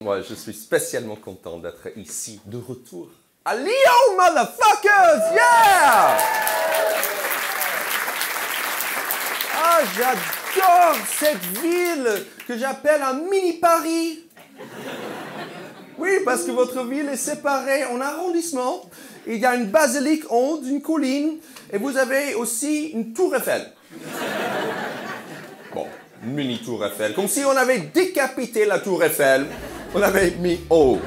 Moi, je suis spécialement content d'être ici, de retour à Lyon, motherfuckers! Yeah! Ah, j'adore cette ville que j'appelle un mini-Paris. Oui, parce que votre ville est séparée en arrondissements. Il y a une basilique en haut d'une colline et vous avez aussi une tour Eiffel. Bon, une mini-tour Eiffel, comme si on avait décapité la tour Eiffel. On l'avait mis haut.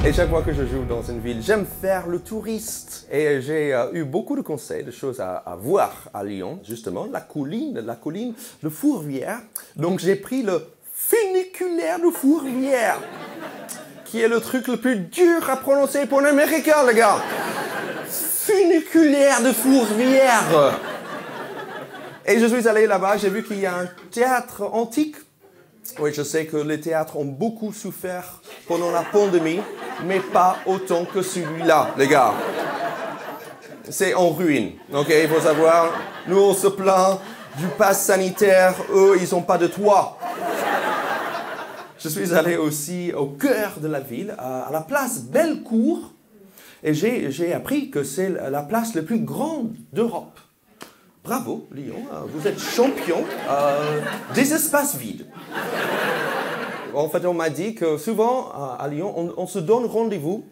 Et chaque fois que je joue dans une ville, j'aime faire le touriste. Et j'ai eu beaucoup de conseils, de choses à voir à Lyon, justement. La colline de Fourvière. Donc j'ai pris le funiculaire de Fourvière, qui est le truc le plus dur à prononcer pour un Américain, les gars. Funiculaire de Fourvière. Et je suis allé là-bas, j'ai vu qu'il y a un théâtre antique. Oui, je sais que les théâtres ont beaucoup souffert pendant la pandémie, mais pas autant que celui-là, les gars. C'est en ruine, ok? Il faut savoir, nous on se plaint du pass sanitaire, eux ils n'ont pas de toit. Je suis allé aussi au cœur de la ville, à la place Bellecour, et j'ai appris que c'est la place la plus grande d'Europe. Bravo, Lyon, vous êtes champion des espaces vides. En fait, on m'a dit que souvent, à Lyon, on se donne rendez-vous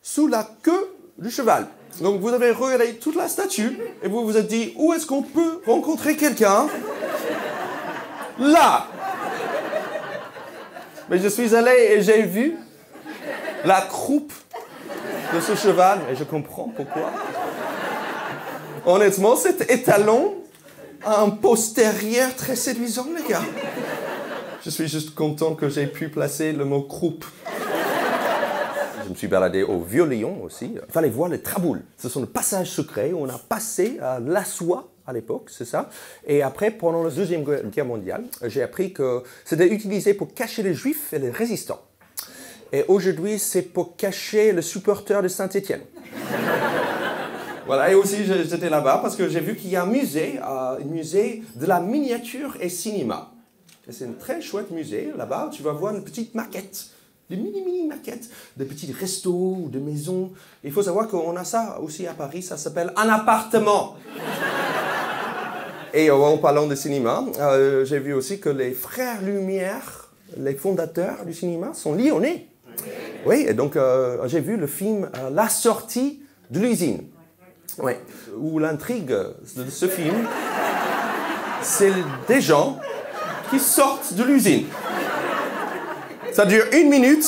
sous la queue du cheval. Donc, vous avez regardé toute la statue et vous vous êtes dit, où est-ce qu'on peut rencontrer quelqu'un? Là! Mais je suis allé et j'ai vu la croupe de ce cheval, et je comprends pourquoi. Honnêtement, cet étalon a un postérieur très séduisant, les gars. Je suis juste content que j'ai pu placer le mot croupe. Je me suis baladé au Vieux-Lyon aussi. Il fallait voir les traboules. Ce sont des passages secrets où on a passé la soie à l'époque, c'est ça. Et après, pendant la Deuxième Guerre mondiale, j'ai appris que c'était utilisé pour cacher les Juifs et les résistants. Et aujourd'hui, c'est pour cacher le supporter de Saint-Étienne. Voilà, et aussi j'étais là-bas parce que j'ai vu qu'il y a un musée de la miniature et cinéma. Et c'est un très chouette musée, là-bas, tu vas voir une petite maquette, des mini maquettes, des petits restos ou des maisons. Il faut savoir qu'on a ça aussi à Paris, ça s'appelle un appartement. Et en parlant de cinéma, j'ai vu aussi que les frères Lumière, les fondateurs du cinéma, sont lyonnais. Oui, et donc j'ai vu le film La sortie de l'usine. Oui, où l'intrigue de ce film, c'est des gens qui sortent de l'usine. Ça dure 1 minute,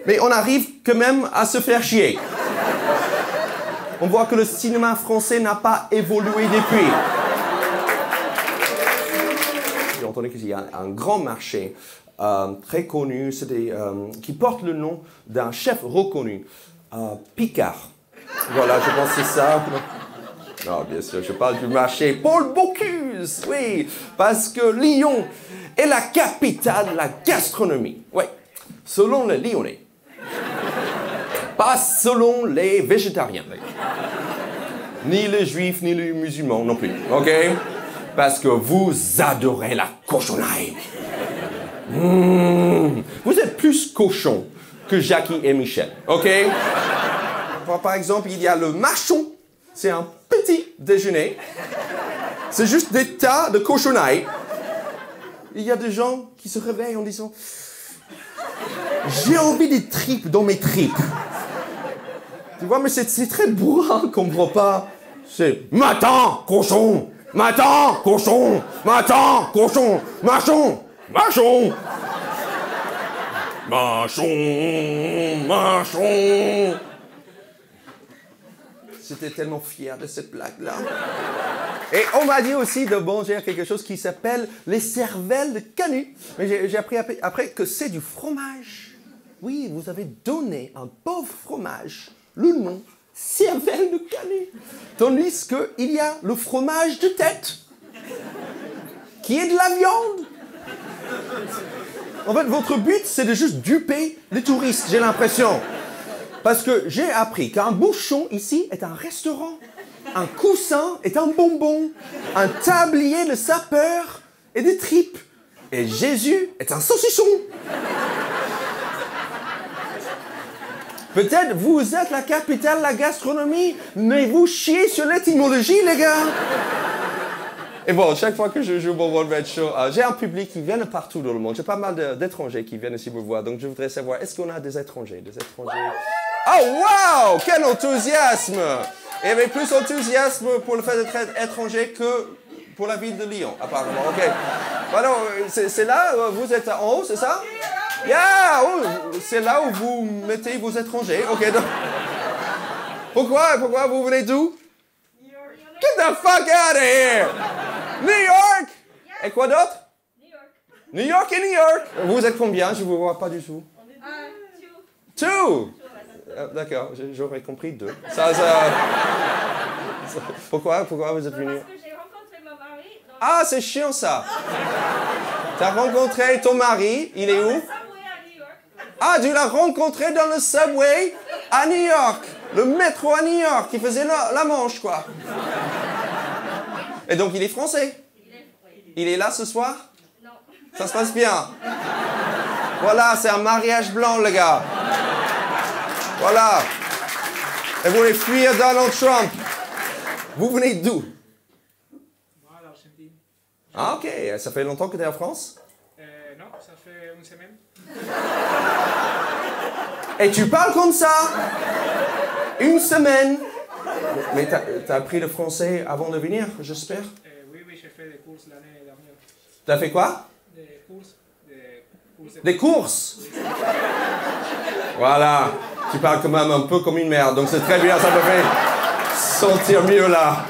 mais on arrive quand même à se faire chier. On voit que le cinéma français n'a pas évolué depuis. J'ai entendu qu'il y a un grand marché très connu, qui porte le nom d'un chef reconnu, Picard. Voilà, je pense que c'est ça. Non, bien sûr, je parle du marché Paul Bocuse, oui, parce que Lyon est la capitale de la gastronomie, oui, selon les Lyonnais. Pas selon les végétariens, ni les juifs, ni les musulmans non plus, ok? Parce que vous adorez la cochonaille. Vous êtes plus cochon que Jackie et Michel, ok? Par exemple, il y a le machon. C'est un petit déjeuner. C'est juste des tas de cochonailles. Il y a des gens qui se réveillent en disant « J'ai envie des tripes dans mes tripes. » Tu vois, mais c'est très bourrin comme repas. C'est « Matin, cochon! Matin, cochon! Matin, cochon! Machon! Machon! Machon! Machon! » J'étais tellement fier de cette blague-là. Et on m'a dit aussi de manger quelque chose qui s'appelle les cervelles de canut. Mais j'ai appris après que c'est du fromage. Oui, vous avez donné un pauvre fromage le nom cervelle de canut. Tandis qu'il y a le fromage de tête, qui est de la viande. En fait, votre but, c'est de juste duper les touristes, j'ai l'impression. Parce que j'ai appris qu'un bouchon ici est un restaurant. un coussin est un bonbon, un tablier le sapeur et des tripes. Et Jésus est un saucisson. Peut-être vous êtes la capitale de la gastronomie, mais vous chiez sur l'étymologie, les gars. Et bon, chaque fois que je joue mon one-man show, j'ai un public qui vient de partout dans le monde. J'ai pas mal d'étrangers qui viennent ici me voir. Donc je voudrais savoir, est-ce qu'on a des étrangers? Oh, wow! Quel enthousiasme! Il y avait plus d'enthousiasme pour le fait d'être étranger que pour la ville de Lyon, apparemment. OK. Alors, c'est là, vous êtes en haut, c'est ça? Yeah! Oh, c'est là où vous mettez vos étrangers. OK. Donc... Pourquoi vous venez d'où? New York. Get the fuck out of here! New York! Et quoi d'autre? New York. New York et New York! Vous êtes combien? Je ne vous vois pas du tout. On est two. D'accord, j'aurais compris 2. Pourquoi vous êtes venu? Parce que j'ai rencontré mon mari dans Ah, c'est chiant ça! T'as rencontré ton mari, il est le où? subway à New York. Ah, tu l'as rencontré dans le subway à New York! Le métro à New York, qui faisait la manche, quoi. Et donc, il est français? Il est là ce soir? Non. Ça se passe bien? Voilà, c'est un mariage blanc, les gars. Voilà. Et vous voulez fuir Donald Trump. Vous venez d'où? Moi, l'Argentine. Ah, ok. Ça fait longtemps que tu es en France? Non, ça fait une semaine. Et tu parles comme ça? Une semaine? Mais t'as appris le français avant de venir, j'espère? Oui, j'ai fait des courses l'année dernière. T'as fait quoi? Des courses. Des courses? Voilà. Tu parles quand même un peu comme une merde, donc c'est très bien, ça me fait sentir mieux là.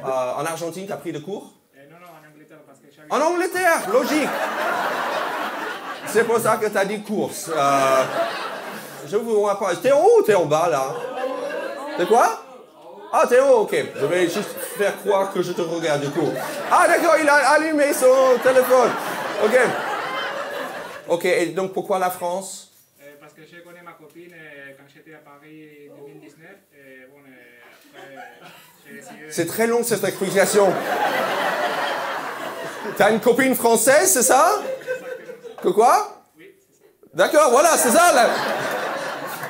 En Argentine, t'as pris des cours? Non, en Angleterre, parce que chaque... En Angleterre, logique. C'est pour ça que t'as dit course. Je vous vois pas. T'es en haut ou t'es en bas là? T'es quoi? Ah, t'es en haut, ok. Je vais juste faire croire que je te regarde du coup. Ah, d'accord, il a allumé son téléphone. Ok. Ok, et donc pourquoi la France? Parce que je connais ma copine quand j'étais à Paris en 2019. Et bon, après, j'ai décidé... C'est très long cette explication. T'as une copine française, c'est ça? Que quoi? Oui, c'est ça. D'accord, voilà, c'est ça. Là.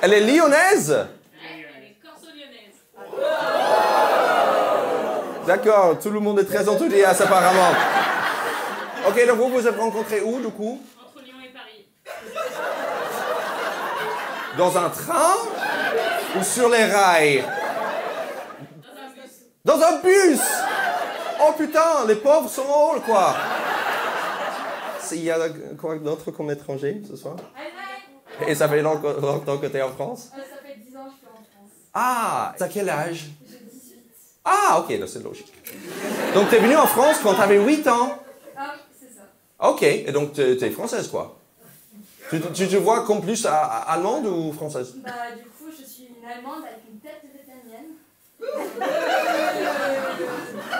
Elle est lyonnaise? Elle est corso-lyonnaise. D'accord, tout le monde est très enthousiaste apparemment. Ok, donc vous êtes rencontrés où du coup? Entre Lyon et Paris. Dans un train? Ou sur les rails? Dans un bus. Dans un bus! Oh putain, les pauvres sont en haut quoi! Il y a quoi d'autre comme étranger ce soir? Et ça fait longtemps que tu es en France? Ça fait 10 ans que je suis en France. Ah, t'as quel âge? J'ai 18. Ah, ok, c'est logique. Donc t'es venu en France quand t'avais 8 ans? Ah oui, c'est ça. Ok, et donc t'es française quoi? Tu te vois comme plus allemande ou française? Bah du coup, je suis une Allemande avec une tête vietnamienne.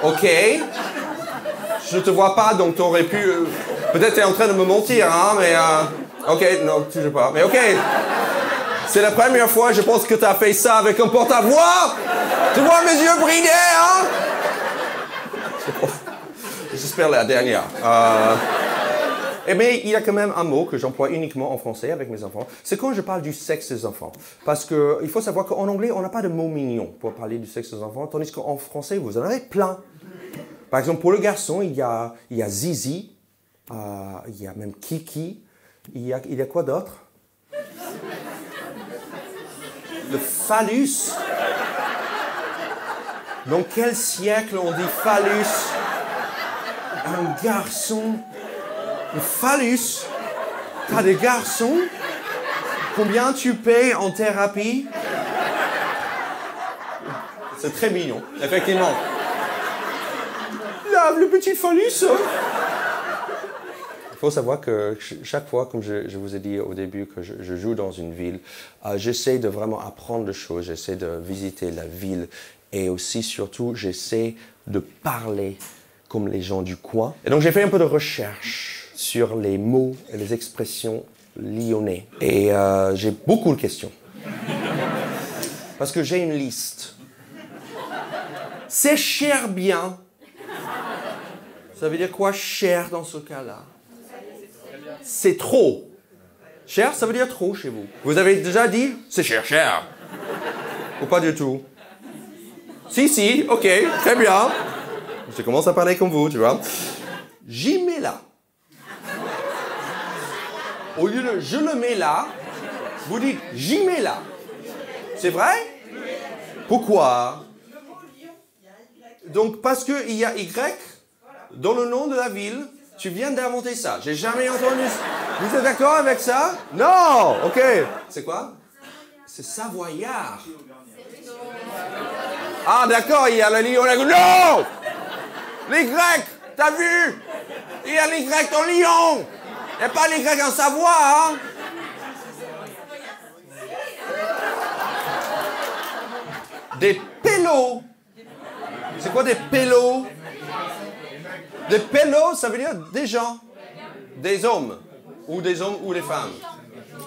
Ok. Je te vois pas, donc t'aurais pu... Peut-être t'es en train de me mentir, hein, mais... Ok, non, toujours pas. Mais ok. C'est la première fois, je pense, que t'as fait ça avec un porte-à-voix. Tu vois mes yeux briller, hein? J'espère la dernière. Mais il y a quand même un mot que j'emploie uniquement en français avec mes enfants. C'est quand je parle du sexe des enfants. Parce qu'il faut savoir qu'en anglais, on n'a pas de mot mignon pour parler du sexe des enfants, tandis qu'en français, vous en avez plein. Par exemple, pour le garçon, il y a Zizi, il y a même Kiki, il y a quoi d'autre? Le phallus. Dans quel siècle on dit phallus? Un garçon. Le phallus. T'as des garçons? Combien tu payes en thérapie? C'est très mignon, effectivement. Lave le petit phallus. Il faut savoir que chaque fois, comme je vous ai dit au début, que je joue dans une ville, j'essaie de vraiment apprendre des choses, j'essaie de visiter la ville et aussi, surtout, j'essaie de parler comme les gens du coin. Et donc, j'ai fait un peu de recherche sur les mots et les expressions lyonnais. Et j'ai beaucoup de questions. Parce que j'ai une liste. C'est cher bien. Ça veut dire quoi, cher, dans ce cas-là? C'est trop. Cher, ça veut dire trop chez vous. Vous avez déjà dit, c'est cher, cher. Ou pas du tout? Si, ok, très bien. Je commence à parler comme vous, tu vois. J'y mets là. Au lieu de je le mets là, vous dites j'y mets là. C'est vrai? Pourquoi? Donc parce qu'il y a Y dans le nom de la ville, tu viens d'inventer ça. J'ai jamais entendu ça. Vous êtes d'accord avec ça? Non! Ok. C'est quoi? C'est Savoyard. Ah d'accord, il y a le Lyon. Non! Les Grecs, t'as vu? Il y a les Grecs en Lyon. Il n'y a pas les Grecs en Savoie, hein? Des pélos. C'est quoi des pélos? Des pélos, ça veut dire des gens. Des hommes. Ou des hommes ou des femmes.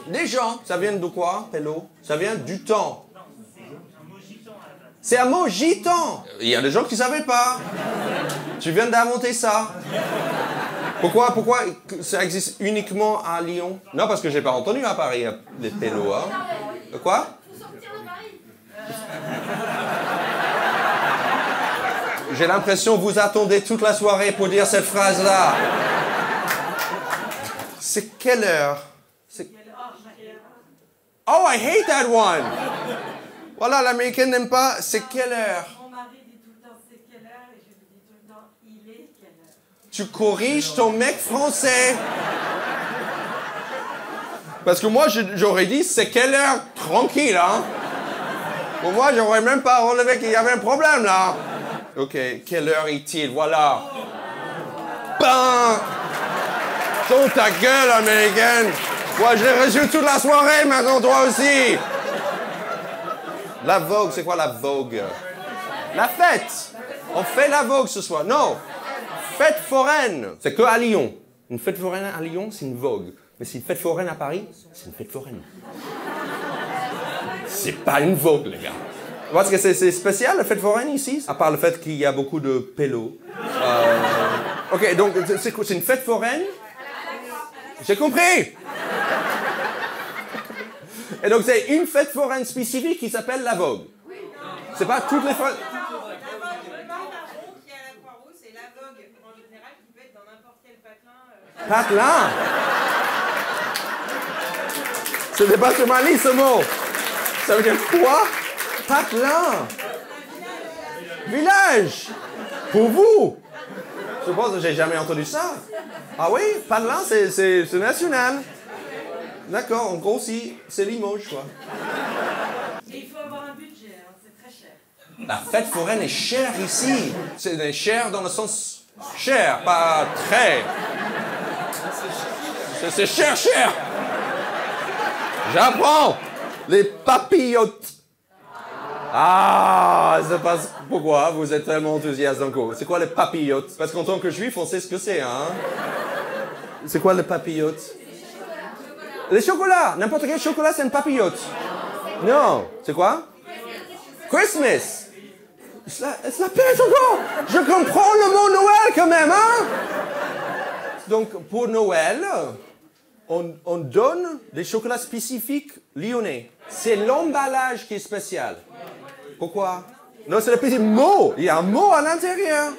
Des gens. Ça vient de quoi, pélo? Ça vient du temps. C'est un mot gitan. Il y a des gens qui ne savaient pas. Tu viens d'inventer ça. Pourquoi ça existe uniquement à Lyon? Non, parce que j'ai pas entendu à Paris des pélos. Hein. De quoi? J'ai l'impression que vous attendez toute la soirée pour dire cette phrase-là. C'est quelle heure? Oh, I hate that one. Voilà, l'américaine n'aime pas. C'est quelle heure? Mon mari dit tout le temps c'est quelle heure et je lui dis tout le temps il est quelle heure. Tu corriges ton mec français. Parce que moi, j'aurais dit c'est quelle heure? Tranquille, hein? Pour moi, j'aurais même pas relevé qu'il y avait un problème, là. Ok, quelle heure est-il? Voilà. Ben! Tourne ta gueule, américaine! Moi, je l'ai reçu toute la soirée, maintenant, toi aussi! La vogue, c'est quoi la vogue? La fête! On fait la vogue ce soir. Non! Fête foraine! C'est que à Lyon. Une fête foraine à Lyon, c'est une vogue. Mais c'est une fête foraine à Paris, c'est une fête foraine. C'est pas une vogue, les gars. Parce que c'est spécial, la fête foraine ici, à part le fait qu'il y a beaucoup de pélos. Ok, donc c'est une fête foraine? J'ai compris! Et donc c'est une fête foraine spécifique qui s'appelle la vogue. C'est pas toutes les fêtes. La vogue, le marron qui est à la Croix-Rousse et la vogue en général qui peut être dans n'importe quel patelin. Patelin? C'était pas sur ma liste ce mot. Ça veut dire quoi? Patelin. Village. Pour vous. Je pense que j'ai jamais entendu ça. Ah oui, patelin, c'est national. D'accord, en gros, c'est Limoges, quoi. Et il faut avoir un budget, hein, c'est très cher. La fête foraine est chère ici. C'est cher dans le sens cher, pas très. C'est cher, cher. J'apprends. Les papillotes. Ah, c'est pas pourquoi vous êtes tellement enthousiaste encore. C'est quoi les papillotes? Parce qu'en tant que juif, on sait ce que c'est, hein? C'est quoi les papillotes? Les chocolats. N'importe quel chocolat, c'est une papillote. Non. C'est quoi? Christmas. C'est la pêche encore. Je comprends le mot Noël quand même, hein? Donc, pour Noël, on donne des chocolats spécifiques lyonnais. C'est l'emballage qui est spécial. Pourquoi? Non, c'est le petit mot. Il y a un mot à l'intérieur.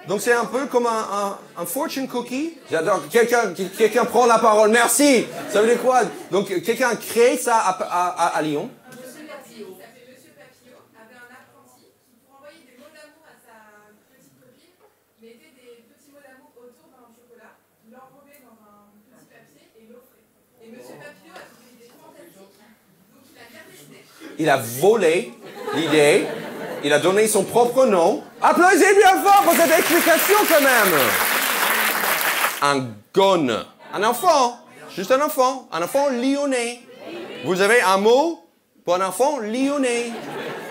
Donc, c'est un peu comme un fortune cookie. J'adore. Quelqu'un prend la parole. Merci. Ça veut dire quoi? Donc, quelqu'un crée ça à Lyon. Monsieur Papillot avait un apprenti qui, pour envoyer des mots d'amour à sa petite copine, mettait des petits mots d'amour autour d'un chocolat, l'enrobait dans un petit papier et l'offrait. Et Monsieur Papillot a trouvé l'idée fantastique, donc il a gardé l'idée. Il a volé l'idée. Il a donné son propre nom. Applaudissez bien fort pour cette explication quand même. Un gonne. Un enfant. Juste un enfant. Un enfant lyonnais. Vous avez un mot pour un enfant lyonnais.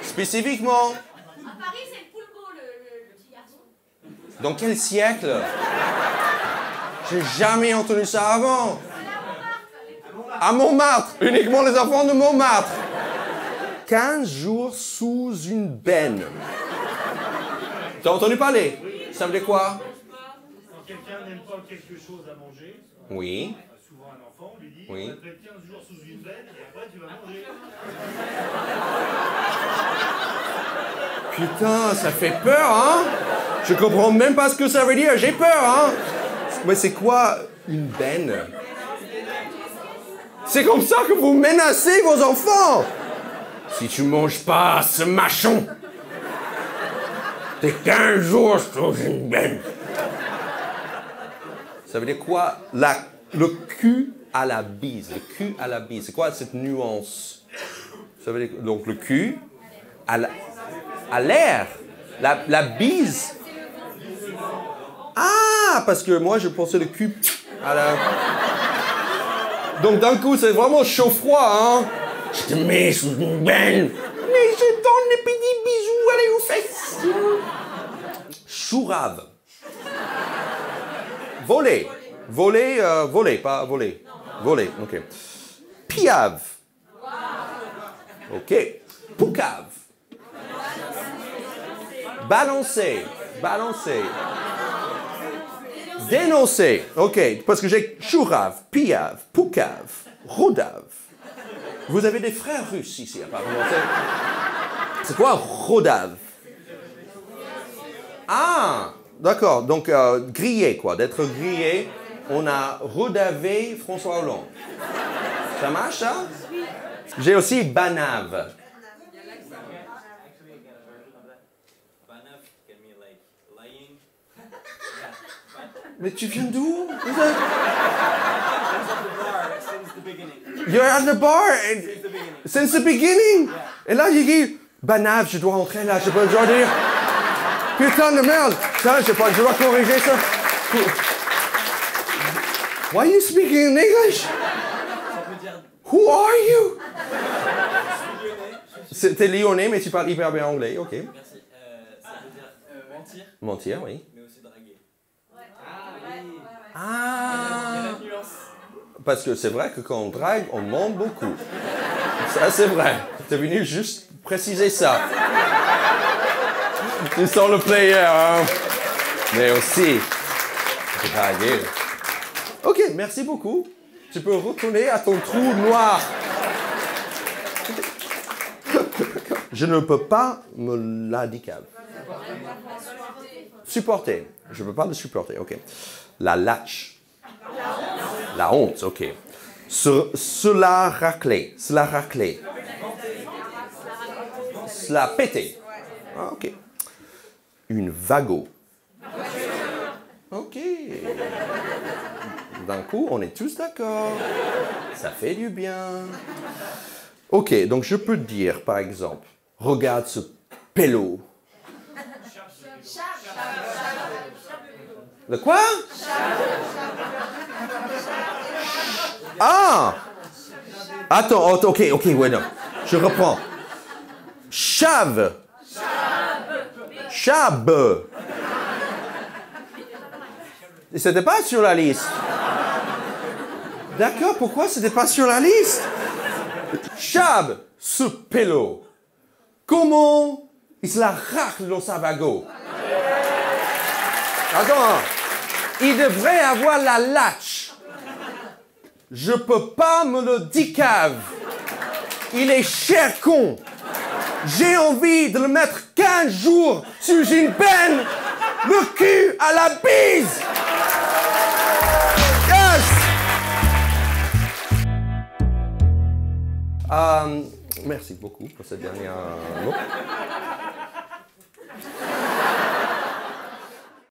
Spécifiquement. À Paris, c'est le poulpeau, le petit garçon. Dans quel siècle? J'ai jamais entendu ça avant. À Montmartre. Uniquement les enfants de Montmartre. 15 jours sous une benne. Tu as entendu parler? Ça veut dire quoi? Quand quelqu'un n'aime pas quelque chose à manger, Oui. souvent un enfant, on lui dit Oui. on va te mettre 15 jours sous une veine et après tu vas manger. Putain, ça fait peur, hein? Je comprends même pas ce que ça veut dire, j'ai peur, hein? Mais c'est quoi une benne? C'est comme ça que vous menacez vos enfants! Si tu manges pas ce machon, t'es 15 jours sous une benne. Ça veut dire quoi? Le cul à la bise. Le cul à la bise. C'est quoi cette nuance? Ça veut dire donc le cul à l'air. La bise. Ah, parce que moi je pensais le cul à la... Donc d'un coup c'est vraiment chaud-froid, hein? Je te mets sous une benne. Mais je donne des petits bisous, allez aux fesses. Chourave. Voler. Voler, pas voler. Voler, ok. Piave. Ok. Poucave. Balancer. Dénoncer. Ok, parce que j'ai chourave, piave, poucave, rodave. Vous avez des frères russes ici, apparemment. C'est quoi rodave? Ah, d'accord. Donc, grillé, quoi. D'être grillé, on a rodavé François Hollande. Ça marche, ça? J'ai aussi banave. Mais tu viens d'où? You're at the bar since the beginning. Et là, il dit, banave, je dois rentrer là, je dois dire, putain de merde, ça, je dois corriger ça. Why are you speaking in English? Who are you? T'es lyonnais, mais tu parles hyper bien anglais, ok. Merci. Ça veut dire mentir. Mentir, oui. Mais aussi draguer. Ah. Parce que c'est vrai que quand on drague, on ment beaucoup. Ça, c'est vrai. T'es venu juste préciser ça. Tu sens le player, hein? Mais aussi, draguer. Ok, merci beaucoup. Tu peux retourner à ton trou noir. Je ne peux pas me l'handicap. Supporter. Je ne peux pas le supporter, ok. La lâche. La honte, ok. Cela racler. Cela racler. Cela péter. Ah, ok. Une vago. Ok. D'un coup, on est tous d'accord. Ça fait du bien. Ok, donc je peux dire, par exemple, regarde ce pélo. Le quoi? Ah! Attends, ok, ouais, non. Je reprends. Chave. Chab. Et c'était pas sur la liste. D'accord, pourquoi c'était pas sur la liste? Chab, ce pélo. Comment il se la racle dans sa vago? Attends, il devrait avoir la lâche. Je peux pas me le dicave. Il est cher con. J'ai envie de le mettre 15 jours sur une benne, le cul à la bise. Yes. Merci beaucoup pour cette dernière mot.